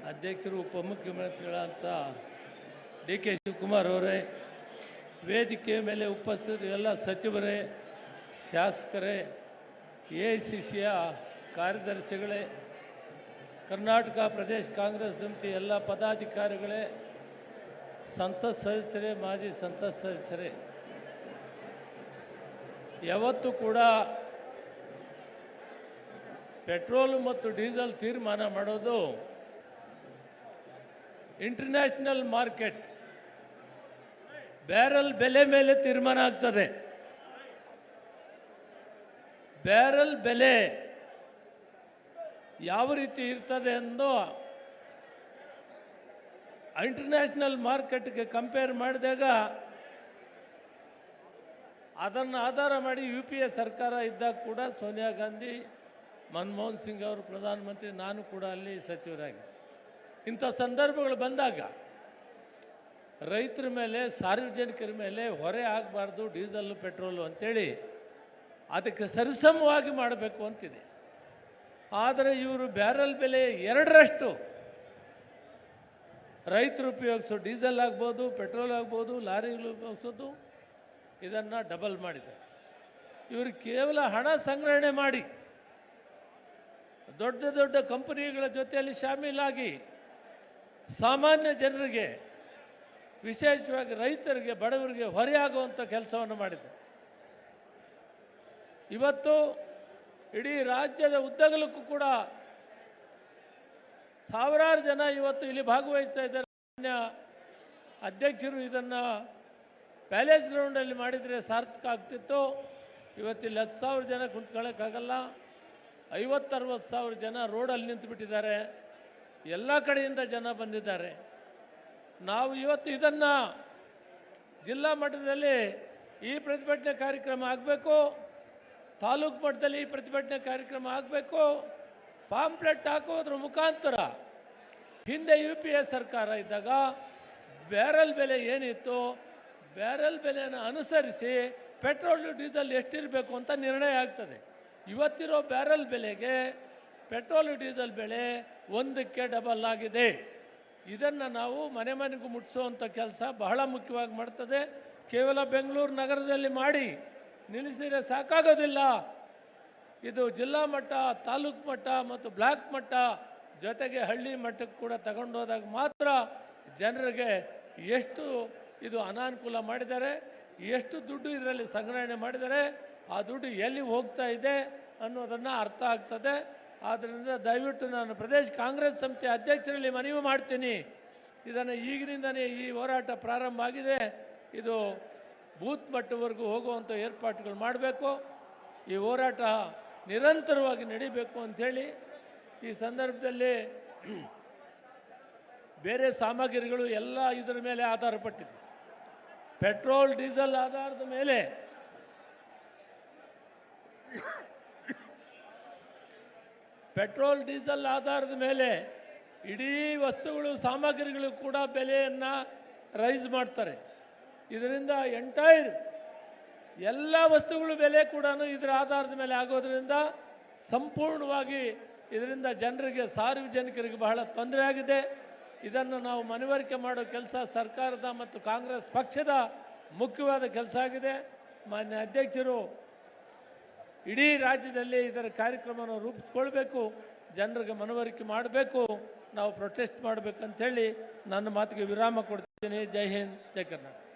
ಅಧ್ಯಕ್ಷರು ಉಪಮುಖ್ಯಮಂತ್ರಿಗಳಂತ D K Shivakumar ಅವರೇ, ವೇದಿಕೆ ಮೇಲೆ ಉಪಸ್ಥಿತರು ಎಲ್ಲ ಸಚಿವರೇ, ಶಾಸಕರೇ, ಎಐಸಿಸಿಯ ಕಾರ್ಯದರ್ಶಿಗಳೇ, ಕರ್ನಾಟಕ ಪ್ರದೇಶ ಕಾಂಗ್ರೆಸ್ ಸಮಿತಿ ಎಲ್ಲ ಪದಾಧಿಕಾರಿಗಳೇ, ಸಂಸತ್ ಸದಸ್ಯರೇ, ಮಾಜಿ ಸಂಸತ್ ಸದಸ್ಯರೇ, ಯಾವತ್ತೂ ಕೂಡ ಪೆಟ್ರೋಲ್ ಮತ್ತು ಡೀಸೆಲ್ ತೀರ್ಮಾನ ಮಾಡೋದು ಇಂಟರ್ನ್ಯಾಷನಲ್ ಮಾರ್ಕೆಟ್ ಬ್ಯಾರಲ್ ಬೆಲೆ ಮೇಲೆ ತೀರ್ಮಾನ ಆಗ್ತದೆ. ಬ್ಯಾರಲ್ ಬೆಲೆ ಯಾವ ರೀತಿ ಇರ್ತದೆ ಎಂದು ಇಂಟರ್ನ್ಯಾಷನಲ್ ಮಾರ್ಕೆಟ್ಗೆ ಕಂಪೇರ್ ಮಾಡಿದಾಗ ಅದನ್ನು ಆಧಾರ ಮಾಡಿ UPA ಸರ್ಕಾರ ಇದ್ದಾಗ ಕೂಡ ಸೋನಿಯಾ ಗಾಂಧಿ, ಮನಮೋಹನ್ ಸಿಂಗ್ ಅವರು ಪ್ರಧಾನಮಂತ್ರಿ, ನಾನು ಕೂಡ ಅಲ್ಲಿ ಸಚಿವರಾಗಿ, ಇಂಥ ಸಂದರ್ಭಗಳು ಬಂದಾಗ ರೈತರ ಮೇಲೆ, ಸಾರ್ವಜನಿಕರ ಮೇಲೆ ಹೊರೆ ಆಗಬಾರ್ದು ಡೀಸೆಲ್ ಪೆಟ್ರೋಲು ಅಂಥೇಳಿ ಅದಕ್ಕೆ ಸರಿಸಮವಾಗಿ ಮಾಡಬೇಕು ಅಂತಿದೆ. ಆದರೆ ಇವರು ಬ್ಯಾರಲ್ ಬೆಲೆ 2ರಷ್ಟು ರೈತರು ಉಪಯೋಗಿಸೋ ಡೀಸೆಲ್ ಆಗ್ಬೋದು, ಪೆಟ್ರೋಲ್ ಆಗ್ಬೋದು, ಲಾರಿಗಳು ಉಪಯೋಗಿಸೋದು, ಇದನ್ನು ಡಬಲ್ ಮಾಡಿದ್ದಾರೆ. ಇವರು ಕೇವಲ ಹಣ ಸಂಗ್ರಹಣೆ ಮಾಡಿ ದೊಡ್ಡ ದೊಡ್ಡ ಕಂಪನಿಗಳ ಜೊತೆಯಲ್ಲಿ ಶಾಮೀಲಾಗಿ ಸಾಮಾನ್ಯ ಜನರಿಗೆ, ವಿಶೇಷವಾಗಿ ರೈತರಿಗೆ, ಬಡವರಿಗೆ ಹೊರೆಯಾಗುವಂಥ ಕೆಲಸವನ್ನು ಮಾಡಿದೆ. ಇವತ್ತು ಇಡೀ ರಾಜ್ಯದ ಉದ್ದಗಲಕ್ಕೂ ಕೂಡ ಸಾವಿರಾರು ಜನ ಇವತ್ತು ಇಲ್ಲಿ ಭಾಗವಹಿಸ್ತಾ ಇದ್ದಾರೆ. ಅಧ್ಯಕ್ಷರು ಇದನ್ನು ಪ್ಯಾಲೇಸ್ ಗ್ರೌಂಡಲ್ಲಿ ಮಾಡಿದರೆ ಸಾರ್ಥಕ ಆಗ್ತಿತ್ತು. ಇವತ್ತಿಲ್ಲಿ 10,000 ಜನ ಕುಂತ್ಕೊಳ್ಳೋಕ್ಕಾಗಲ್ಲ. 50-60 ಸಾವಿರ ಜನ ರೋಡಲ್ಲಿ ನಿಂತುಬಿಟ್ಟಿದ್ದಾರೆ. ಎಲ್ಲ ಕಡೆಯಿಂದ ಜನ ಬಂದಿದ್ದಾರೆ. ನಾವು ಇವತ್ತು ಇದನ್ನು ಜಿಲ್ಲಾ ಮಟ್ಟದಲ್ಲಿ ಈ ಪ್ರತಿಭಟನೆ ಕಾರ್ಯಕ್ರಮ ಆಗಬೇಕು, ತಾಲೂಕು ಮಟ್ಟದಲ್ಲಿ ಈ ಪ್ರತಿಭಟನೆ ಕಾರ್ಯಕ್ರಮ ಆಗಬೇಕು. ಪಾಂಪ್ಲೆಟ್ ಹಾಕೋದ್ರ ಮುಖಾಂತರ ಹಿಂದೆ UPA ಸರ್ಕಾರ ಇದ್ದಾಗ ಬ್ಯಾರಲ್ ಬೆಲೆ ಏನಿತ್ತು, ಬ್ಯಾರಲ್ ಬೆಲೆಯನ್ನು ಅನುಸರಿಸಿ ಪೆಟ್ರೋಲ್ ಡೀಸೆಲ್ ಎಷ್ಟಿರಬೇಕು ಅಂತ ನಿರ್ಣಯ ಆಗ್ತದೆ. ಇವತ್ತಿರೋ ಬ್ಯಾರಲ್ ಬೆಲೆಗೆ ಪೆಟ್ರೋಲ್ ಡೀಸೆಲ್ ಬೆಲೆ 1ಕ್ಕೆ ಡಬಲ್ ಆಗಿದೆ. ಇದನ್ನು ನಾವು ಮನೆ ಮನೆಗೂ ಮುಟ್ಟಿಸುವಂಥ ಕೆಲಸ ಬಹಳ ಮುಖ್ಯವಾಗಿ ಮಾಡ್ತದೆ. ಕೇವಲ ಬೆಂಗಳೂರು ನಗರದಲ್ಲಿ ಮಾಡಿ ನಿಲ್ಲಿಸಿದರೆ ಸಾಕಾಗೋದಿಲ್ಲ. ಇದು ಜಿಲ್ಲಾ ಮಟ್ಟ, ತಾಲೂಕು ಮಟ್ಟ ಮತ್ತು ಬ್ಲಾಕ್ ಮಟ್ಟ, ಜೊತೆಗೆ ಹಳ್ಳಿ ಮಟ್ಟಕ್ಕೆ ಕೂಡ ತಗೊಂಡೋದಾಗ ಮಾತ್ರ ಜನರಿಗೆ ಎಷ್ಟು ಇದು ಅನಾನುಕೂಲ ಮಾಡಿದ್ದಾರೆ, ಎಷ್ಟು ದುಡ್ಡು ಇದರಲ್ಲಿ ಸಂಗ್ರಹಣೆ ಮಾಡಿದ್ದಾರೆ, ಆ ದುಡ್ಡು ಎಲ್ಲಿ ಹೋಗ್ತಾ ಇದೆ ಅನ್ನೋದನ್ನು ಅರ್ಥ ಆಗ್ತದೆ. ಆದ್ದರಿಂದ ದಯವಿಟ್ಟು ನಾನು ಪ್ರದೇಶ ಕಾಂಗ್ರೆಸ್ ಸಮಿತಿ ಅಧ್ಯಕ್ಷರಲ್ಲಿ ಮನವಿ ಮಾಡ್ತೀನಿ, ಇದನ್ನು ಈಗಿನಿಂದಲೇ ಈ ಹೋರಾಟ ಪ್ರಾರಂಭ ಆಗಿದೆ, ಇದು ಬೂತ್ ಮಟ್ಟವರೆಗೂ ಹೋಗುವಂಥ ಏರ್ಪಾಟುಗಳು ಮಾಡಬೇಕು. ಈ ಹೋರಾಟ ನಿರಂತರವಾಗಿ ನಡೀಬೇಕು ಅಂಥೇಳಿ ಈ ಸಂದರ್ಭದಲ್ಲಿ ಬೇರೆ ಸಾಮಗ್ರಿಗಳು ಎಲ್ಲ ಇದರ ಮೇಲೆ ಆಧಾರಪಟ್ಟಿದೆ. ಪೆಟ್ರೋಲ್ ಡೀಸೆಲ್ ಆಧಾರದ ಮೇಲೆ ಪೆಟ್ರೋಲ್ ಡೀಸೆಲ್ ಆಧಾರದ ಮೇಲೆ ಇಡೀ ವಸ್ತುಗಳು, ಸಾಮಗ್ರಿಗಳು ಕೂಡ ಬೆಲೆಯನ್ನು ರೈಸ್ ಮಾಡ್ತಾರೆ. ಇದರಿಂದ ಎಂಟೈರ್ ಎಲ್ಲ ವಸ್ತುಗಳು ಬೆಲೆ ಕೂಡ ಇದರ ಆಧಾರದ ಮೇಲೆ ಆಗೋದ್ರಿಂದ ಸಂಪೂರ್ಣವಾಗಿ ಇದರಿಂದ ಜನರಿಗೆ, ಸಾರ್ವಜನಿಕರಿಗೆ ಬಹಳ ತೊಂದರೆ ಆಗಿದೆ. ಇದನ್ನು ನಾವು ಮನವರಿಕೆ ಮಾಡೋ ಕೆಲಸ ಸರ್ಕಾರದ ಮತ್ತು ಕಾಂಗ್ರೆಸ್ ಪಕ್ಷದ ಮುಖ್ಯವಾದ ಕೆಲಸ ಆಗಿದೆ. ಮಾನ್ಯ ಅಧ್ಯಕ್ಷರು ಇಡೀ ರಾಜ್ಯದಲ್ಲಿ ಇದರ ಕಾರ್ಯಕ್ರಮವನ್ನು ರೂಪಿಸ್ಕೊಳ್ಬೇಕು, ಜನರಿಗೆ ಮನವರಿಕೆ ಮಾಡಬೇಕು, ನಾವು ಪ್ರೊಟೆಸ್ಟ್ ಮಾಡಬೇಕಂತೇಳಿ ನನ್ನ ಮಾತಿಗೆ ವಿರಾಮ ಕೊಡ್ತೀನಿ. ಜೈ ಹಿಂದ್, ಜೈ ಕರ್ನಾಟಕ.